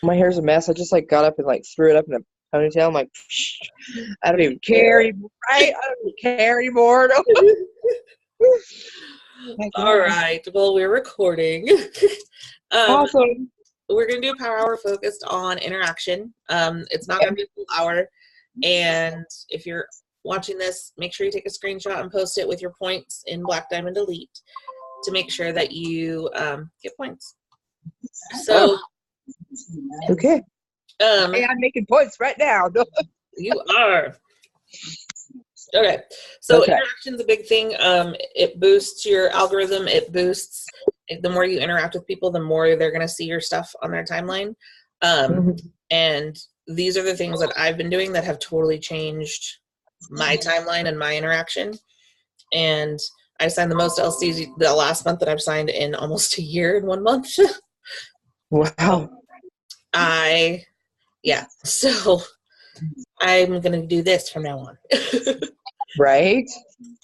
My hair's a mess. I just like got up and like threw it up in a ponytail. I'm like, psh, I don't even care anymore. Right? I don't even care anymore. No. All right. Well, we're recording. Awesome. We're going to do a power hour focused on interaction. It's not going to be a full hour. And if you're watching this, make sure you take a screenshot and post it with your points in Black Diamond Elite to make sure that you get points. So, okay. Hey, I'm making points right now. You are. Okay. So interaction's a big thing. It boosts your algorithm. It boosts, the more you interact with people, the more they're going to see your stuff on their timeline. And these are the things that I've been doing that have totally changed my timeline and my interaction. And I signed the most LCs the last month that I've signed in almost a year in 1 month. Wow. So I'm going to do this from now on. Right.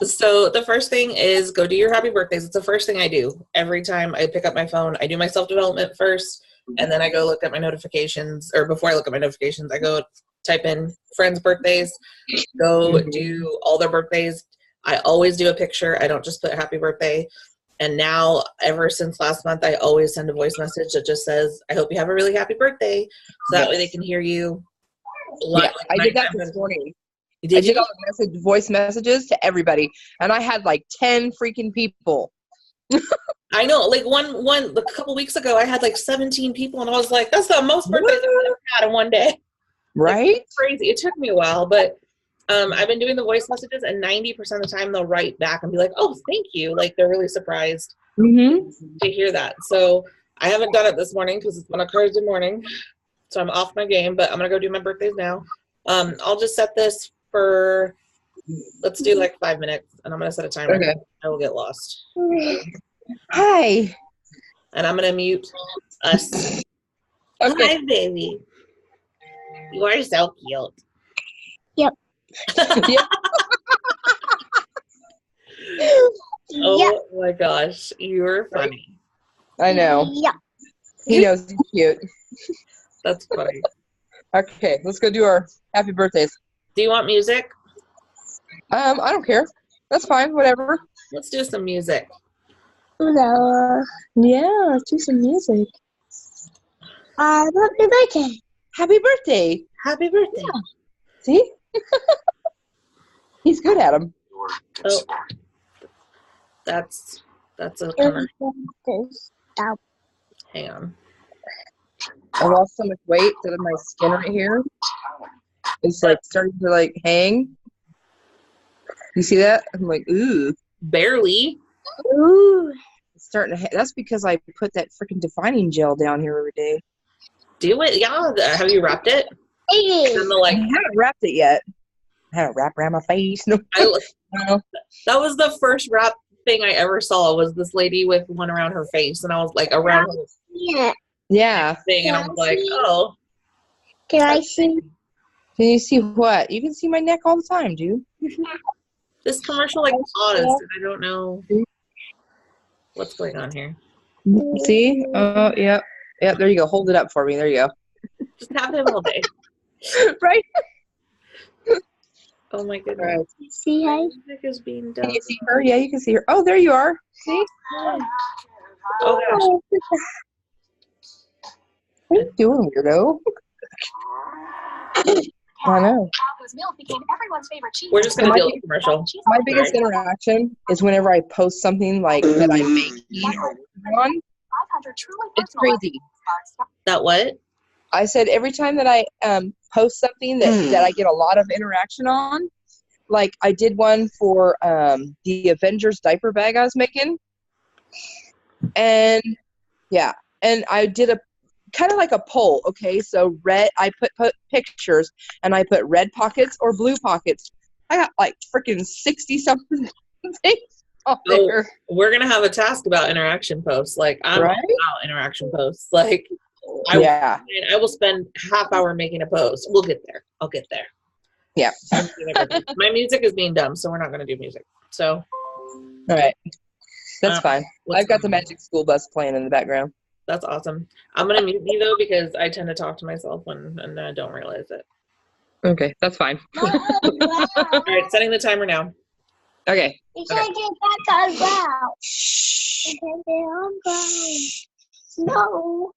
So the first thing is go do your happy birthdays. It's the first thing I do. Every time I pick up my phone, I do my self-development first, and then I go look at my notifications, or before I look at my notifications, I go type in friends' birthdays, go do all their birthdays. I always do a picture. I don't just put happy birthday. And now, ever since last month, I always send a voice message that just says, I hope you have a really happy birthday. So that way they can hear you. I did that this morning. I did all the voice messages to everybody, and I had like 10 freaking people. I know, like a couple weeks ago, I had like 17 people, and I was like, "That's the most birthdays I've ever had in one day." Right? Like, crazy. It took me a while, but I've been doing the voice messages, and 90% of the time they'll write back and be like, "Oh, thank you!" Like they're really surprised to hear that. So I haven't done it this morning because it's on a Thursday morning, so I'm off my game. But I'm gonna go do my birthdays now. I'll just set this for, let's do like 5 minutes, and I'm going to set a timer. Okay. I will get lost. Hi. And I'm going to mute us. Okay. Hi, baby. You are so cute. Yep. Oh my gosh. You're funny. I know. Yeah. He knows he's cute. That's funny. Okay, let's go do our happy birthdays. Do you want music? I don't care. That's fine. Whatever. Let's do some music. Hello. Yeah, let's do some music. Happy birthday. Happy birthday. Happy birthday. Yeah. See? He's good at them. Oh. That's a commercial. Stop. Hang on. I lost so much weight that my skin right here is like starting to like hang. You see that? I'm like, ooh. Barely. Ooh. It's starting to that's because I put that freaking defining gel down here every day. Do it. Yeah. Have you wrapped it? Hey. I haven't wrapped it yet. I haven't wrapped around my face. No. That was the first wrap thing I ever saw, was this lady with one around her face, and I was like, around her thing, and I was like, oh. Can I see? Can you see what? You can see my neck all the time, dude. This commercial like paused, and I don't know what's going on here. See? Oh, yeah. Yeah, there you go. Hold it up for me. There you go. Just have him all day. Right? Oh my goodness. Right. See, hi. Music is being done. Can you see her? Yeah, you can see her. Oh, there you are. See? Oh gosh. What are you doing, weirdo? I know. We're just going to deal with the commercial. My biggest interaction is whenever I post something like that I'm making or working on. It's crazy. That what? I said every time that I post something that I get a lot of interaction on, like I did one for the Avengers diaper bag I was making. And yeah, and I did a kind of like a poll. Okay, so red, I put pictures and I put red pockets or blue pockets. I got like freaking 60 something things on there. We're gonna have a task about interaction posts. Like I'm all about interaction posts. Like I will spend half hour making a post. We'll get there. I'll get there. Yeah. My music is being dumb, so we're not gonna do music. So all right. That's fine. I've got the Magic School Bus playing in the background. That's awesome. I'm gonna mute you though because I tend to talk to myself and I don't realize it. Okay, that's fine. Not as well. All right, setting the timer now. Okay. You can't get back as well. You can't get on ground. No.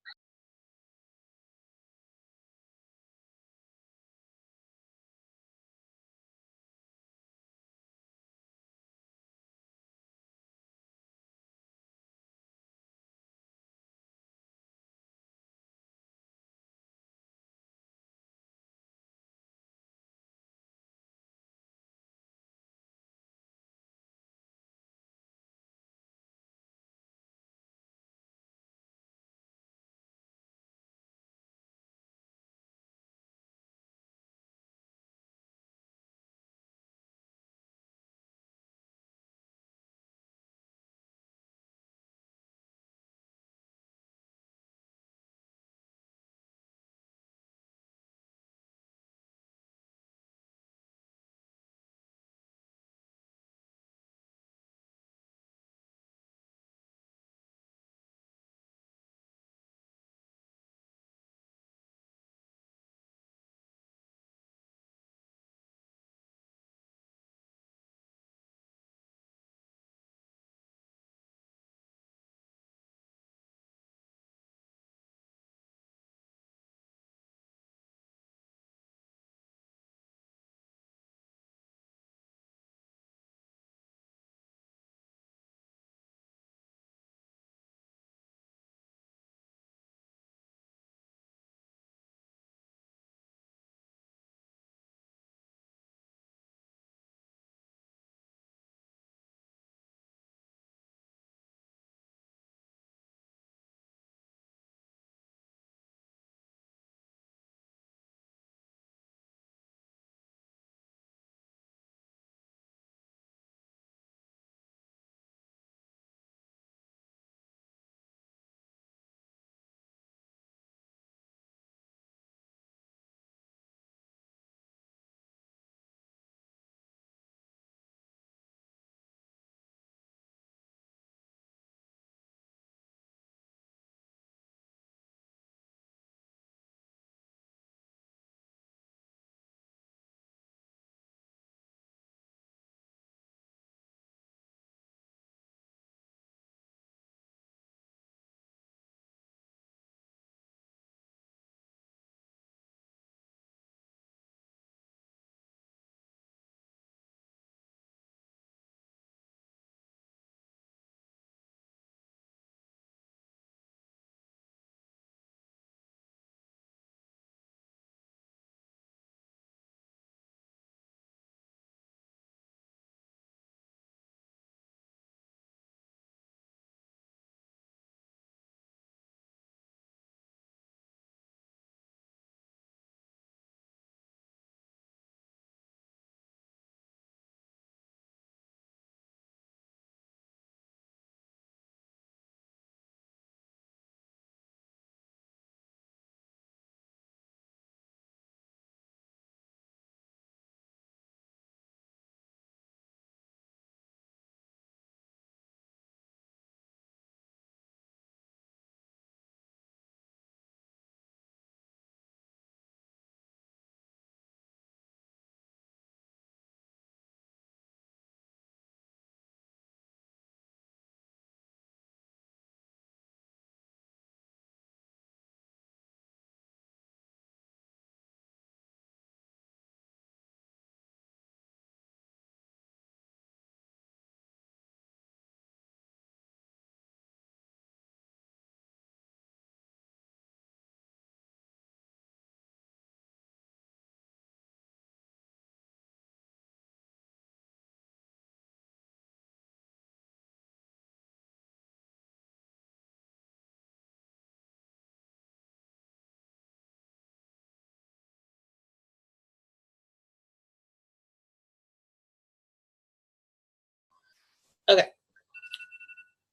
Okay.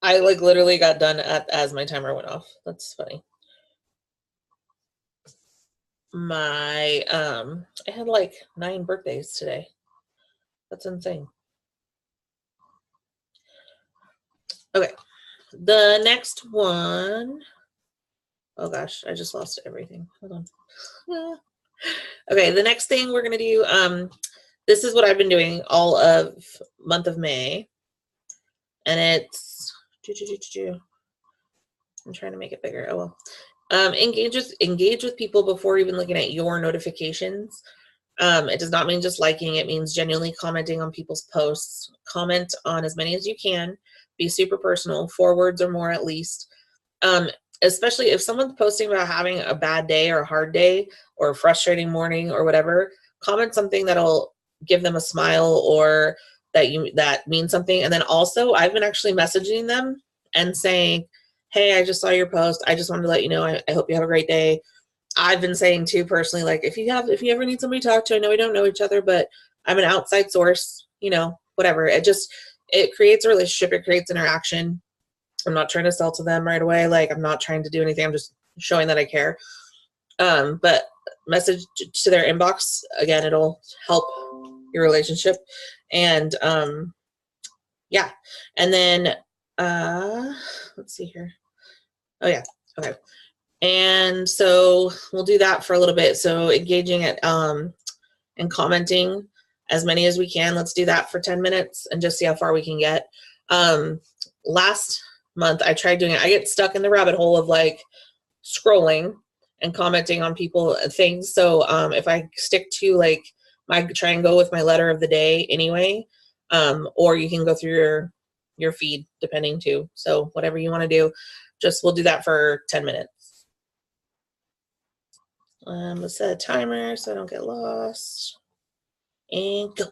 I like literally got done as my timer went off. That's funny. I had like 9 birthdays today. That's insane. Okay. The next one Oh gosh, I just lost everything. Hold on. Ah. Okay, the next thing we're gonna do, this is what I've been doing all of month of May, and it's, I'm trying to make it bigger. Oh well. Engage with people before even looking at your notifications. It does not mean just liking, it means genuinely commenting on people's posts. Comment on as many as you can. Be super personal, 4 words or more at least. Especially if someone's posting about having a bad day or a hard day or a frustrating morning or whatever, comment something that'll give them a smile or that means something. And then also I've been actually messaging them and saying, hey, I just saw your post. I just wanted to let you know, I hope you have a great day. I've been saying too personally, like if you ever need somebody to talk to, I know we don't know each other, but I'm an outside source, whatever. It creates a relationship. It creates interaction. I'm not trying to sell to them right away. Like I'm not trying to do anything. I'm just showing that I care. But message to their inbox, again, it'll help your relationship. And yeah. And then let's see here. Oh yeah. Okay. And so we'll do that for a little bit. So engaging it and commenting as many as we can. Let's do that for 10 minutes and just see how far we can get. Last month I tried doing it. I get stuck in the rabbit hole of like scrolling and commenting on people and things. So if I stick to like try and go with my letter of the day anyway, or you can go through your feed depending too. So whatever you want to do, we'll do that for 10 minutes. Let's set a timer so I don't get lost. And go.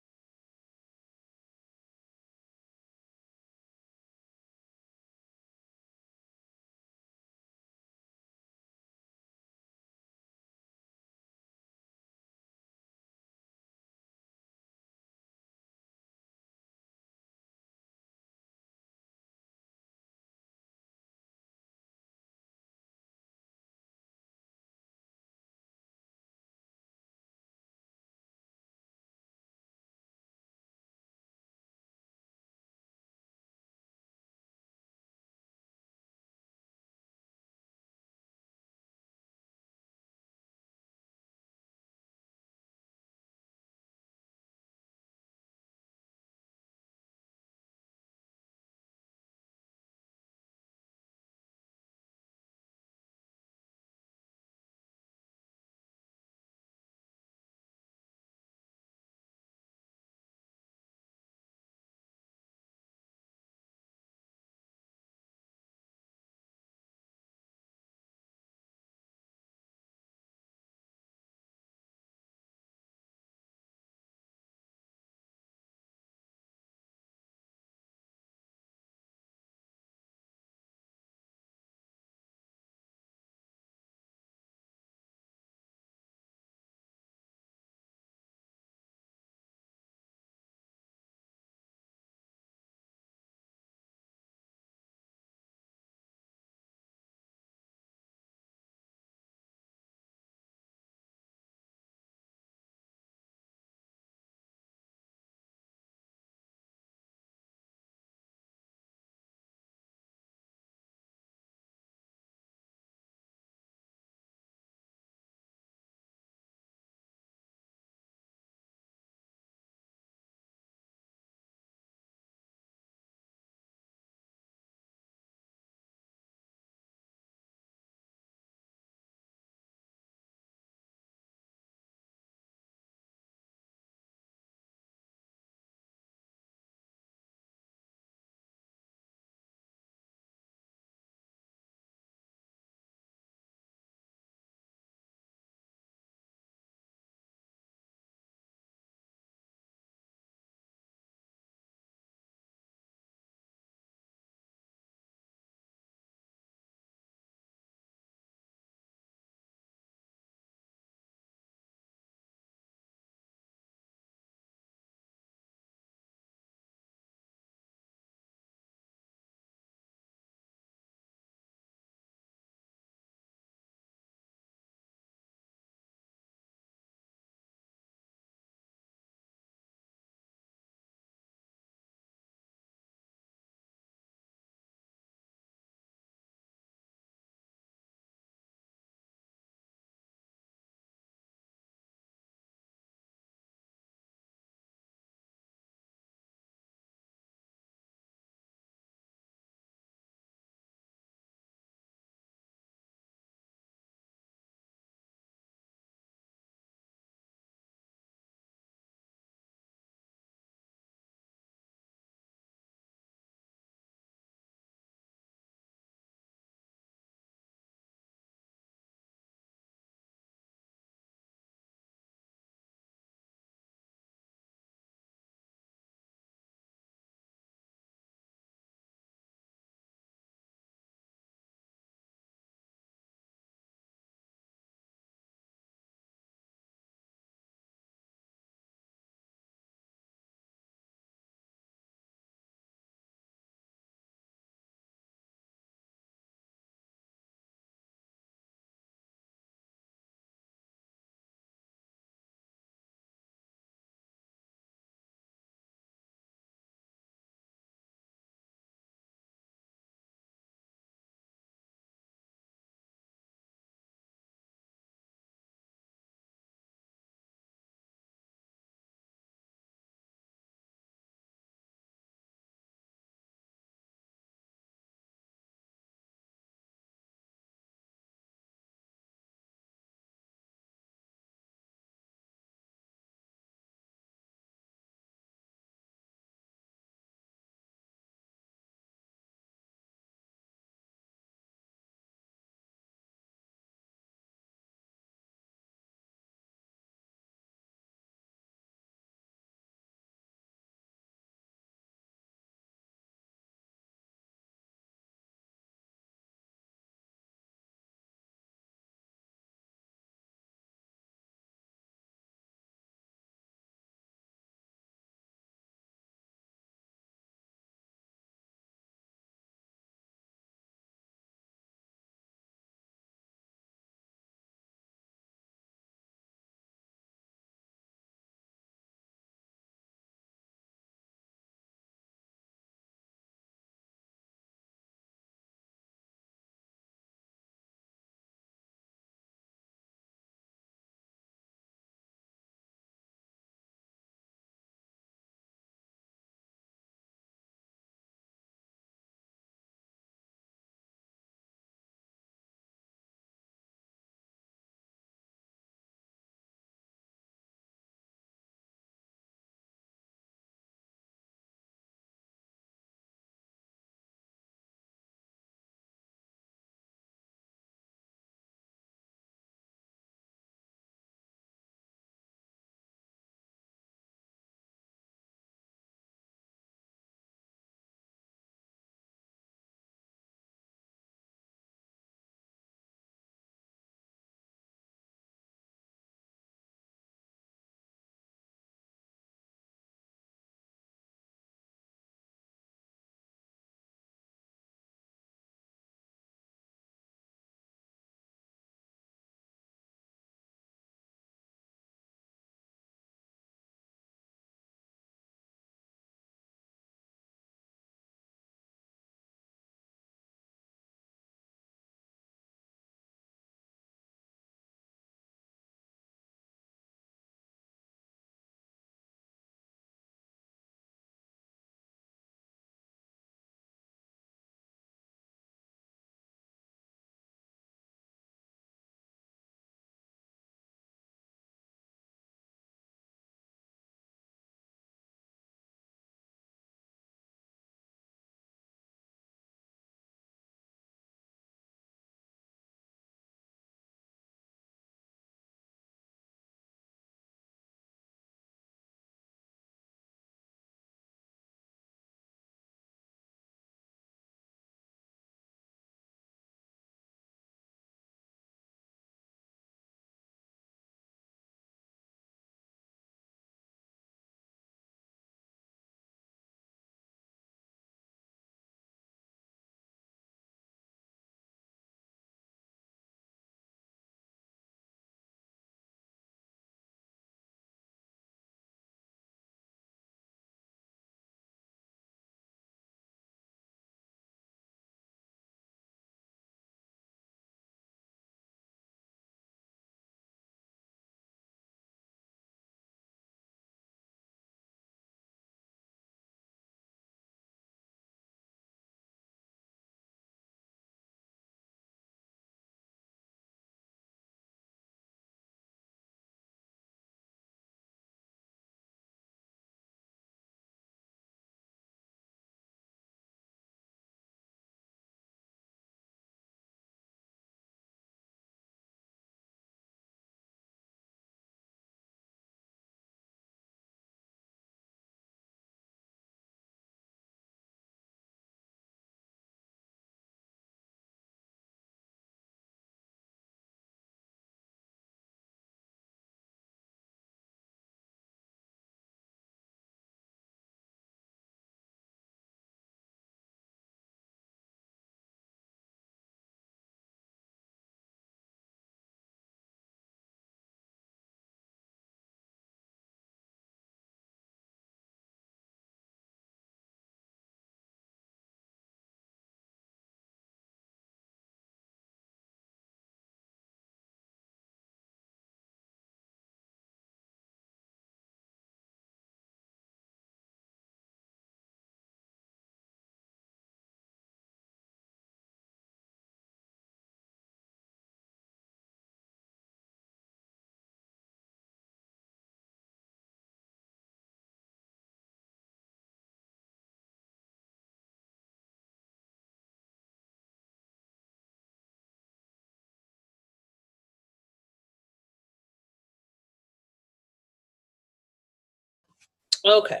Okay.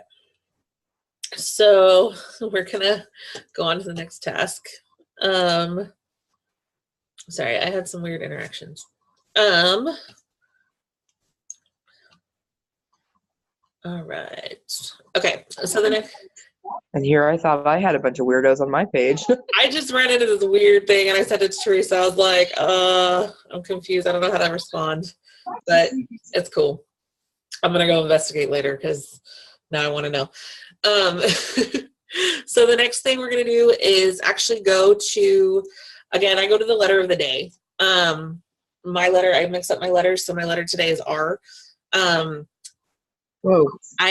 So we're gonna go on to the next task. Sorry, I had some weird interactions. All right. Okay. So the next, And here I thought I had a bunch of weirdos on my page. I just ran into this weird thing and I sent it to Teresa. I was like, I'm confused. I don't know how to respond, but it's cool. I'm gonna go investigate later because now I want to know. So the next thing we're gonna do is actually go to, again, I go to the letter of the day. My letter, I mixed up my letters, so my letter today is R. Whoa. I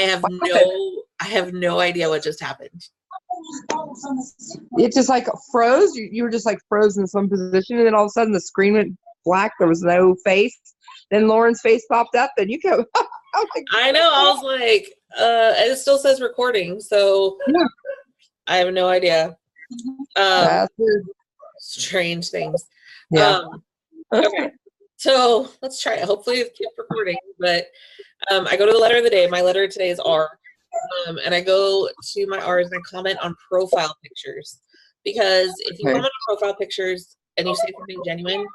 have no idea what just happened. It just like froze. You were just like froze in some position, and then all of a sudden the screen went black. There was no face. Then Lauren's face popped up, and you kept. I know. I was like, it still says recording, so Yeah. I have no idea. That's weird. Strange things. Yeah. Okay, so let's try it. Hopefully it keeps recording, but I go to the letter of the day. My letter today is R. And I go to my R's and I comment on profile pictures. Because if you comment on profile pictures and you say something genuine,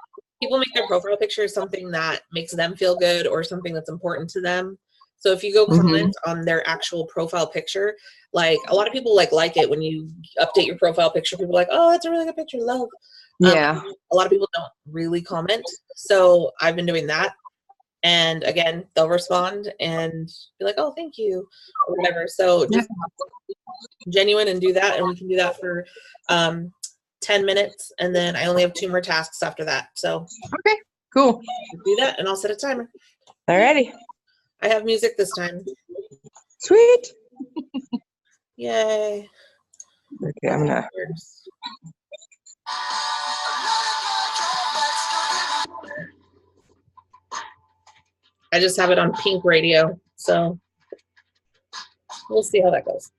people make their profile pictures something that makes them feel good or something that's important to them. So if you go comment on their actual profile picture, like a lot of people like it when you update your profile picture. People are like, oh, that's a really good picture, love. Yeah. A lot of people don't really comment. So I've been doing that. And again, they'll respond and be like, oh, thank you, or whatever. So just genuine and do that. And we can do that for 10 minutes. And then I only have 2 more tasks after that. So okay, cool. Do that and I'll set a timer. Alrighty. I have music this time. Sweet. Yay. Okay, I'm gonna. I just have it on pink radio, so we'll see how that goes.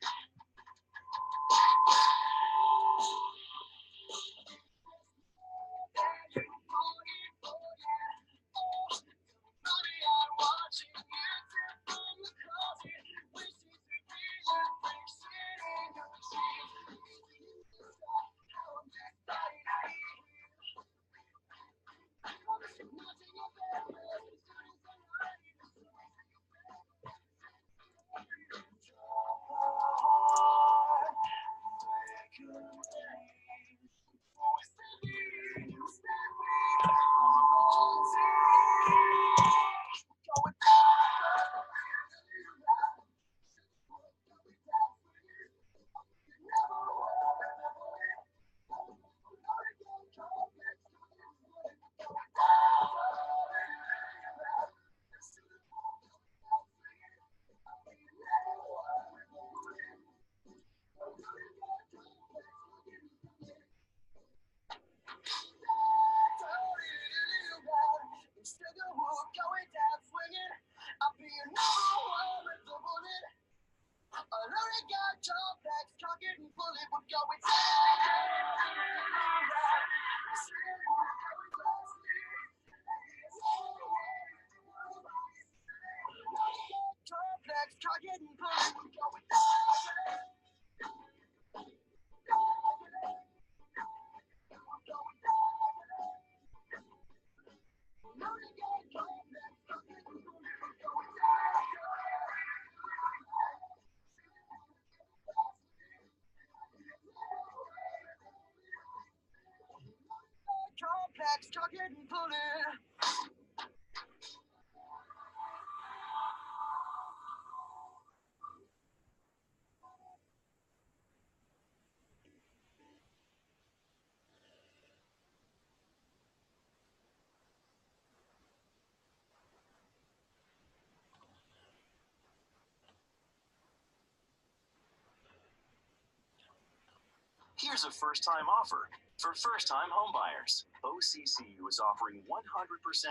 Here's a first-time offer for first-time homebuyers. OCCU is offering 100%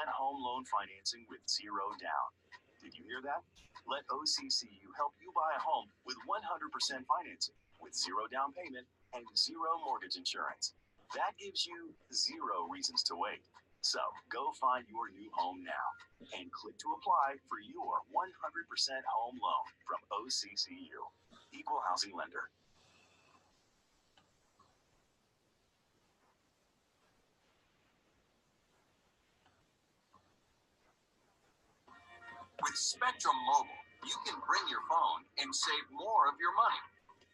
home loan financing with 0 down. Did you hear that? Let OCCU help you buy a home with 100% financing, with 0 down payment and 0 mortgage insurance. That gives you 0 reasons to wait. So go find your new home now and click to apply for your 100% home loan from OCCU, Equal Housing Lender. With Spectrum Mobile, you can bring your phone and save more of your money.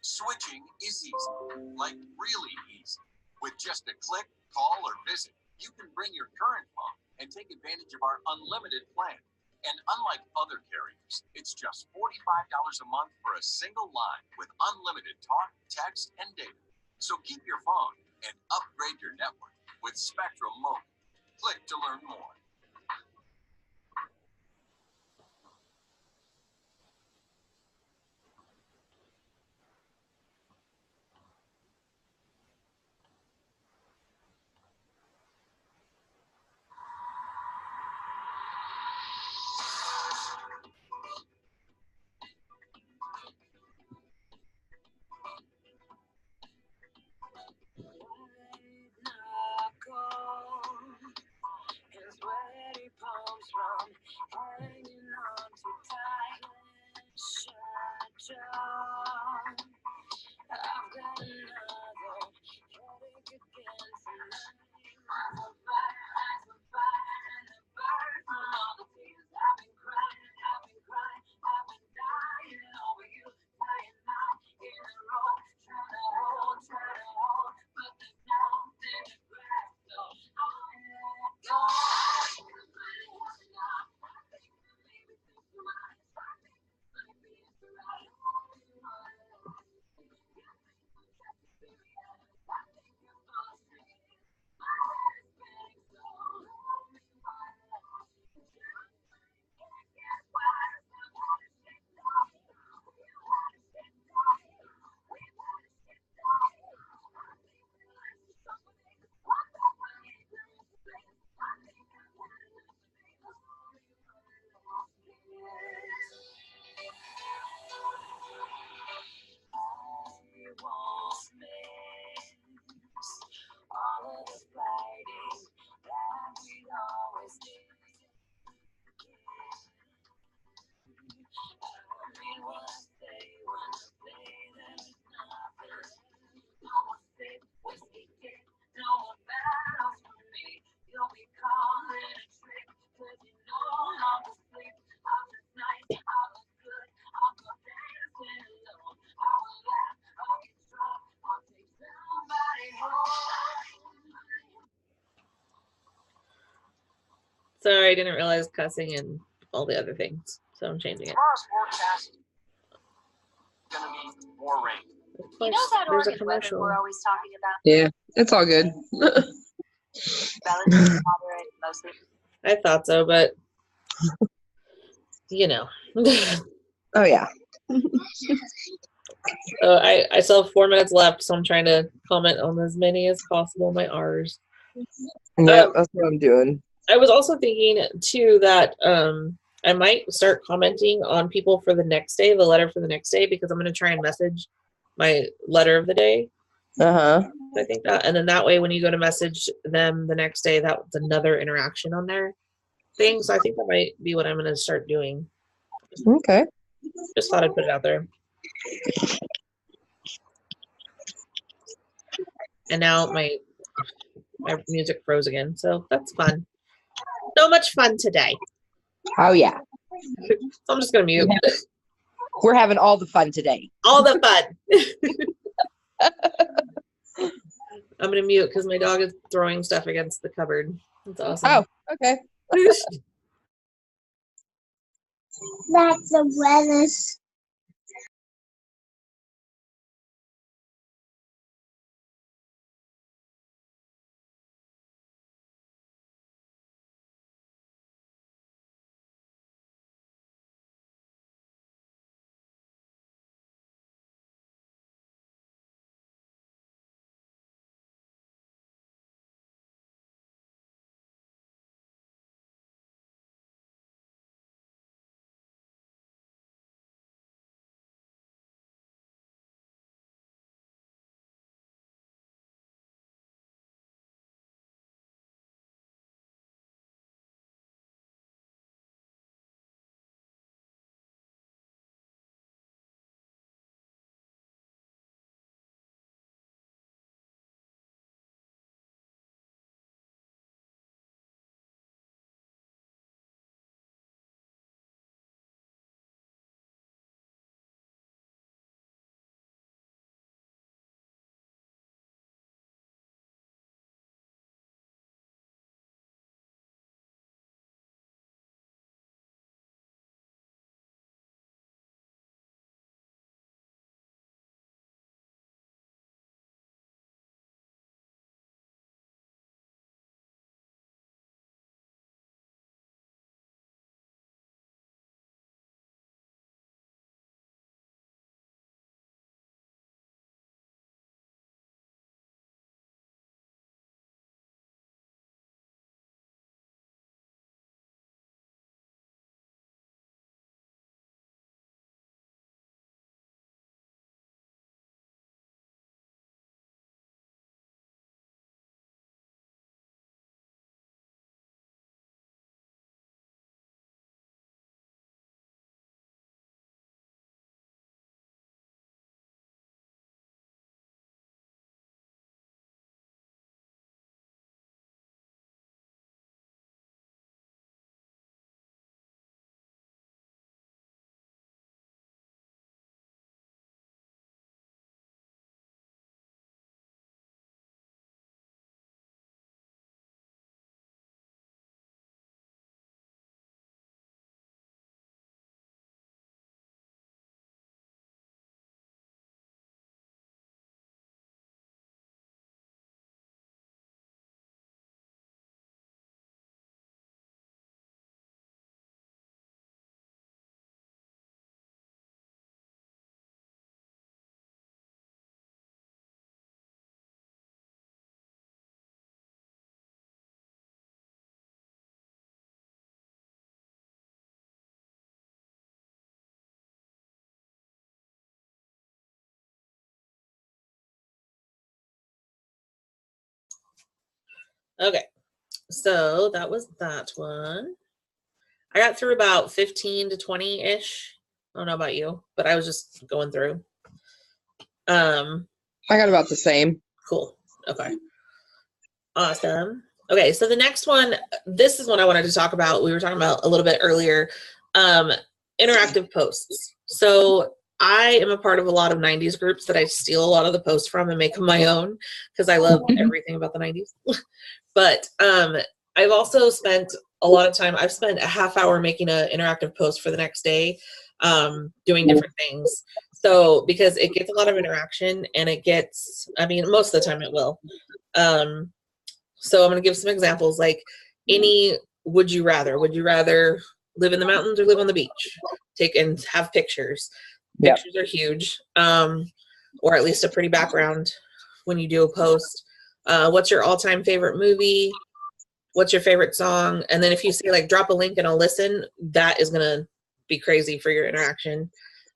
Switching is easy, like really easy. With just a click, call, or visit, you can bring your current phone and take advantage of our unlimited plan. And unlike other carriers, it's just $45 a month for a single line with unlimited talk, text, and data. So keep your phone and upgrade your network with Spectrum Mobile. Click to learn more. Sorry, I didn't realize cussing and all the other things, so I'm changing it. Tomorrow's forecast is going to be more rain. You know that There's a Oregon weather commercial. we're always talking about? Yeah, it's all good. Relatively moderate, mostly. I thought so, but you know. Oh yeah. I still have 4 minutes left, so I'm trying to comment on as many as possible, my R's. Yep, that's what I'm doing. I was also thinking too that I might start commenting on people for the next day, the letter for the next day, because I'm going to try and message my letter of the day. Uh-huh. I think that, and then that way when you go to message them the next day, that's another interaction on their thing. So I think that might be what I'm going to start doing. Okay. Just thought I'd put it out there. And now my music froze again, so that's fun. So much fun today. Oh yeah. So I'm just gonna mute. We're having all the fun today. All the fun. I'm gonna mute because my dog is throwing stuff against the cupboard. That's awesome. Oh, okay. That's the weather. Okay. So that was that one. I got through about 15 to 20-ish. I don't know about you, but I was just going through. I got about the same. Cool. Okay. Awesome. Okay, so the next one, this is one I wanted to talk about. We were talking about a little bit earlier. Interactive posts. So I am a part of a lot of 90s groups that I steal a lot of the posts from and make them my own because I love everything about the 90s. But I've also spent a lot of time, I've spent a half hour making an interactive post for the next day, doing different things. So because it gets a lot of interaction and it gets, I mean, most of the time it will. So I'm going to give some examples, like any would you rather live in the mountains or live on the beach? Take and have pictures. Yep. Pictures are huge, or at least a pretty background when you do a post. What's your all-time favorite movie? What's your favorite song? And then if you say like drop a link and I'll listen, that is going to be crazy for your interaction.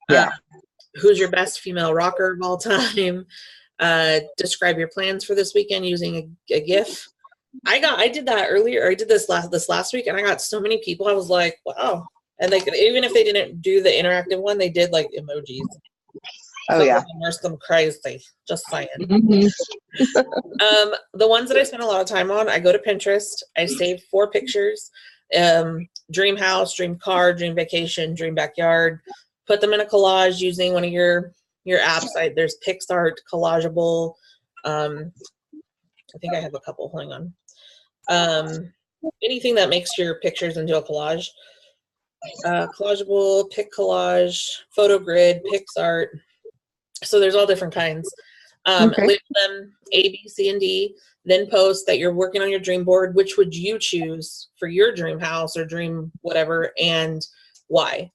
Yeah. Who's your best female rocker of all time? Describe your plans for this weekend using a GIF. I did that earlier, or I did this last week, and I got so many people. I was like, wow. And like, even if they didn't do the interactive one, they did like emojis. Oh so yeah. Immerse them crazy. Just saying. Mm-hmm. The ones that I spend a lot of time on, I go to Pinterest. I save 4 pictures: dream house, dream car, dream vacation, dream backyard. Put them in a collage using one of your apps. There's PixArt, Collageable. I think I have a couple. Hang on. Anything that makes your pictures into a collage. Collageable, Pic Collage, PhotoGrid, PixArt. So there's all different kinds. Okay. Label them A, B, C, and D. Then post that you're working on your dream board. Which would you choose for your dream house or dream whatever, and why?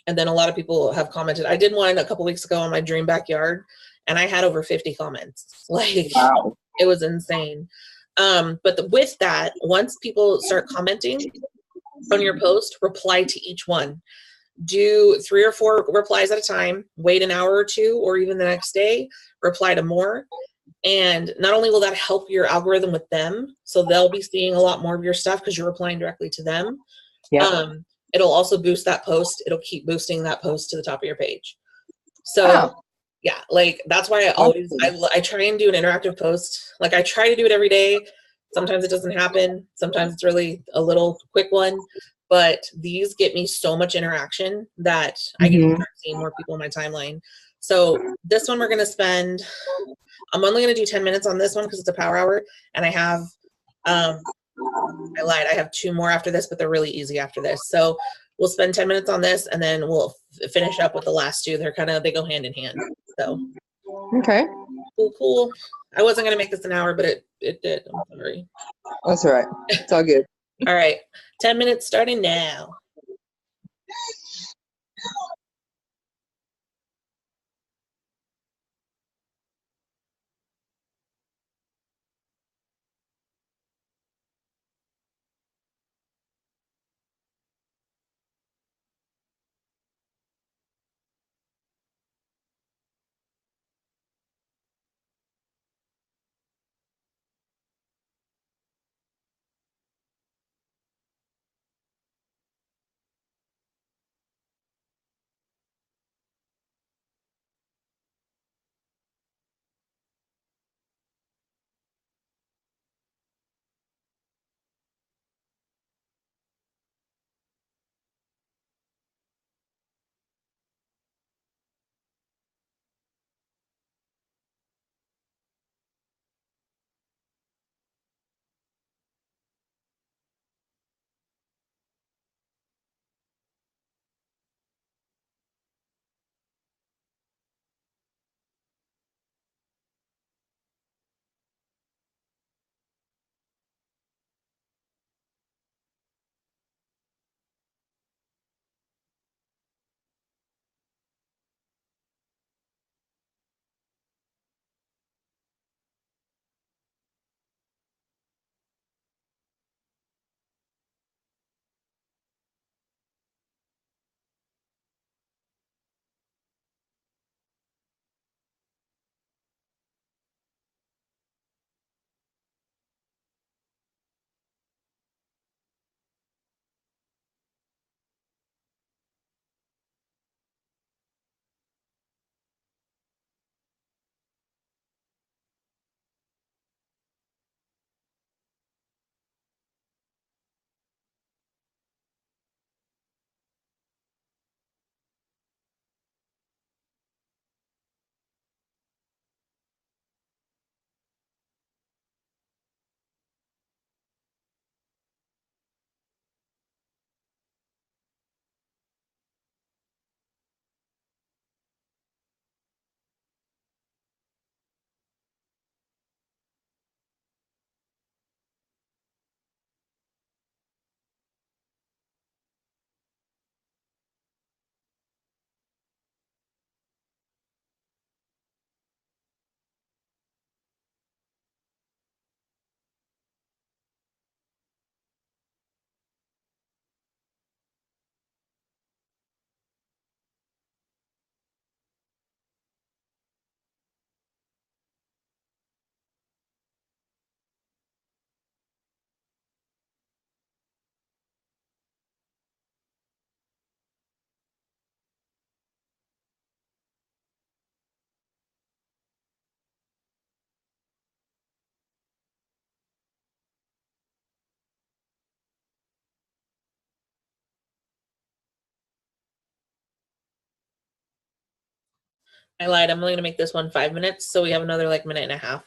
And then a lot of people have commented. I did one a couple weeks ago on my dream backyard, and I had over 50 comments. Like, Wow. it was insane. But with that, once people start commenting on your post, reply to each one. Do 3 or 4 replies at a time, wait an hour or 2, or even the next day, reply to more. And not only will that help your algorithm with them, so they'll be seeing a lot more of your stuff because you're replying directly to them. Yeah. It'll also boost that post. It'll keep boosting that post to the top of your page. So Wow. yeah, like that's why I try and do an interactive post. Like I try to do it every day. Sometimes it doesn't happen. Sometimes it's really a little quick one. But these get me so much interaction that I get to start seeing more people in my timeline. So this one we're going to spend, I'm only going to do 10 minutes on this one because it's a power hour. And I have, I lied, I have 2 more after this, but they're really easy after this. So we'll spend 10 minutes on this and then we'll finish up with the last 2. They go hand in hand. So. Okay. Cool. I wasn't going to make this an hour, but it did. I'm sorry. That's all right. It's all good. All right. 10 minutes starting now. I lied. I'm only gonna make this one 5 minutes, so we have another like minute and a half.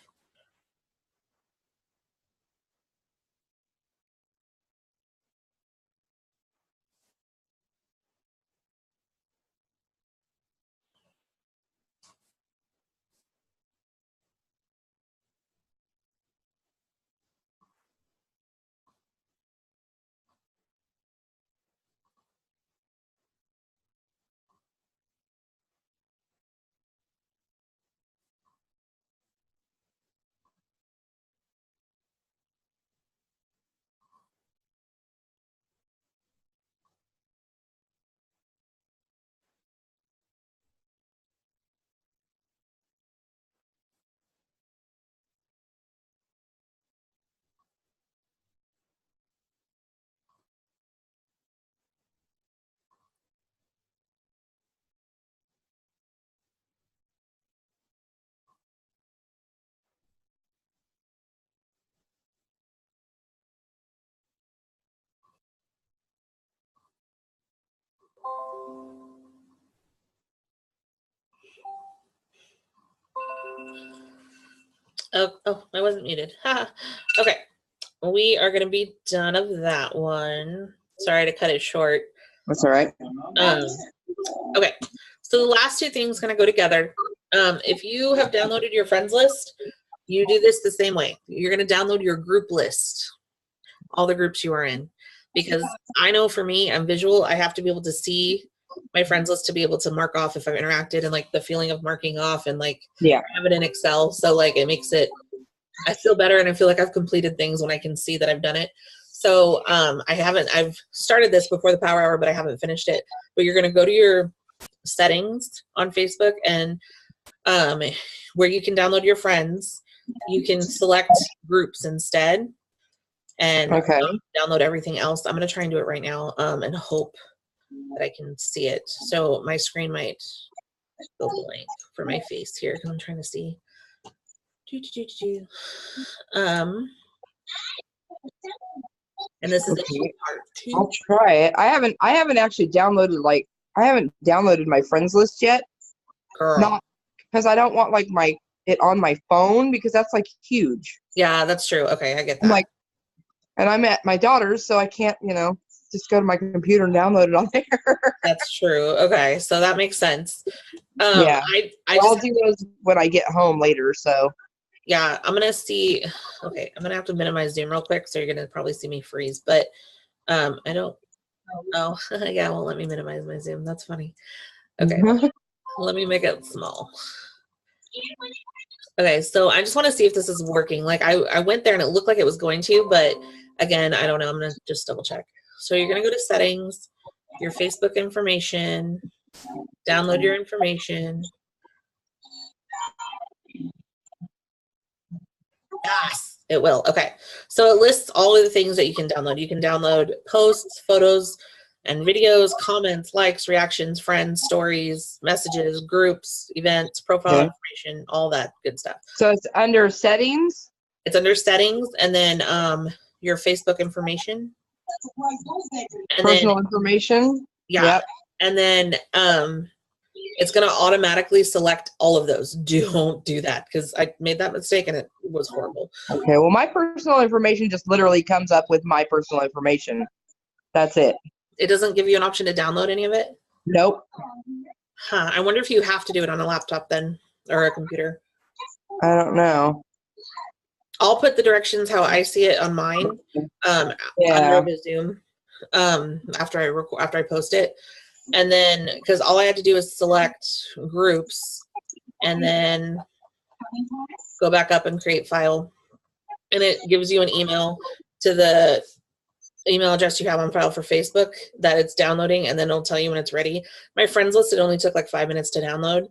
Oh, I wasn't muted. Okay, we are gonna be done of that one. Sorry to cut it short. That's all right. Okay, so the last two things gonna go together. If you have downloaded your friends list, you do this the same way. You're gonna download your group list, all the groups you are in, because I know for me, I'm visual. I have to be able to see my friends list to be able to mark off if I've interacted, and like the feeling of marking off, and like have it in Excel. So like it makes it, I feel better, and I feel like I've completed things when I can see that I've done it. So I've started this before the power hour, but I haven't finished it. But you're going to go to your settings on Facebook, and where you can download your friends, you can select groups instead, and download everything else. I'm going to try and do it right now, and hope that I can see it. So my screen might go blank for my face here because I'm trying to see. And this is part 2. I'll try it. I haven't actually downloaded my friends list yet. Girl. Not because I don't want like it on my phone, because that's like huge. Yeah, that's true. Okay, I get that. And I'm at my daughter's, so I can't, just go to my computer and download it on there. That's true. Okay, so that makes sense. Yeah, I'll do those when I get home later. So yeah, I'm gonna see. Okay, I'm gonna have to minimize Zoom real quick, so you're gonna probably see me freeze. But I don't. Oh, yeah, it won't let me minimize my Zoom. That's funny. Okay, let me make it small. Okay, so I just want to see if this is working. Like I went there and it looked like it was going to, but again, I don't know. I'm gonna just double check. So you're gonna go to settings, your Facebook information, download your information. Yes, it will. Okay, so it lists all of the things that you can download. You can download posts, photos, and videos, comments, likes, reactions, friends, stories, messages, groups, events, profile information, all that good stuff. So it's under settings? It's under settings, and then your Facebook information. And personal information? Yeah. Yep. And then it's going to automatically select all of those. Don't do that, because I made that mistake and it was horrible. Okay, well, my personal information just literally comes up with my personal information. That's it. It doesn't give you an option to download any of it? Nope. Huh. I wonder if you have to do it on a laptop then, or a computer. I don't know. I'll put the directions how I see it on mine under the Zoom after I post it. And then, because all I had to do is select groups and then go back up and create file. And it gives you an email to the email address you have on file for Facebook that it's downloading, and then it'll tell you when it's ready. My friends list, it only took like 5 minutes to download.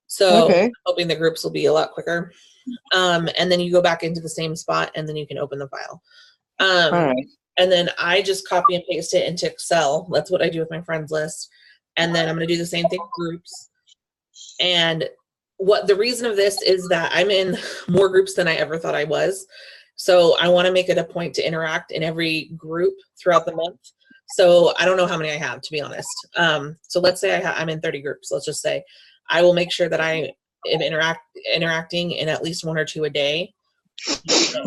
So I'm hoping the groups will be a lot quicker. And then you go back into the same spot and then you can open the file. All right. And then I just copy and paste it into Excel. That's what I do with my friends list. And then I'm going to do the same thing with groups. And what the reason of this is that I'm in more groups than I ever thought I was. So I want to make it a point to interact in every group throughout the month. So I don't know how many I have, to be honest. So let's say I'm in 30 groups. Let's just say I will make sure that I am interacting in at least 1 or 2 a day.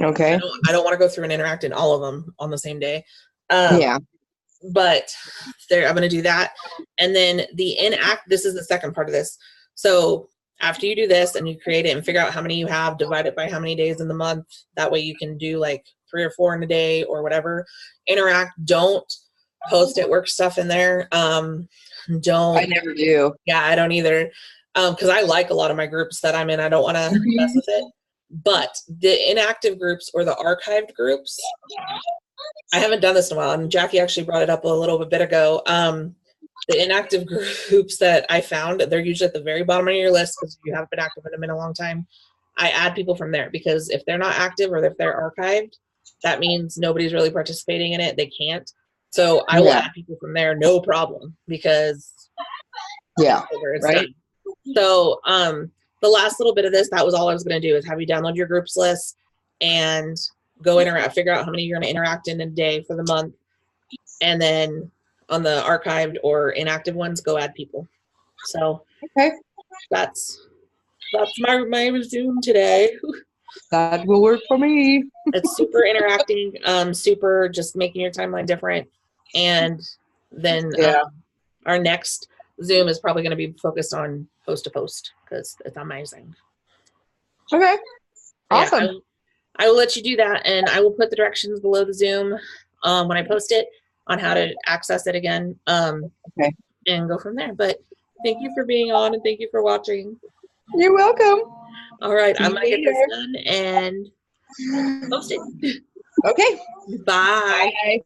Okay. I don't want to go through and interact in all of them on the same day. Yeah. But there, I'm going to do that. And then this is the second part of this. So after you do this and you create it and figure out how many you have, divide it by how many days in the month. That way you can do like 3 or 4 in a day or whatever. Interact. Don't post at work stuff in there. Don't. I never do. Yeah, I don't either. Because I like a lot of my groups that I'm in. I don't want to mess with it. But the inactive groups or the archived groups, I haven't done this in a while, and Jackie actually brought it up a little bit ago. The inactive groups that I found, they're usually at the very bottom of your list because you haven't been active in them in a long time. I add people from there because if they're not active or if they're archived, that means nobody's really participating in it. They can't. So I will add people from there, no problem, because it's right. done. So the last little bit of this, that was all I was going to do, is have you download your groups list and go interact, figure out how many you're going to interact in a day for the month. And then on the archived or inactive ones, go add people. So that's my Zoom today. That will work for me. It's super interacting, super just making your timeline different. And then our next Zoom is probably going to be focused on post to post because it's amazing. Okay. Awesome. I will let you do that, and I will put the directions below the Zoom when I post it on how to access it again, and go from there. But thank you for being on, and thank you for watching. You're welcome. All right, I'm going to get this done and post it. Okay. Bye. Bye.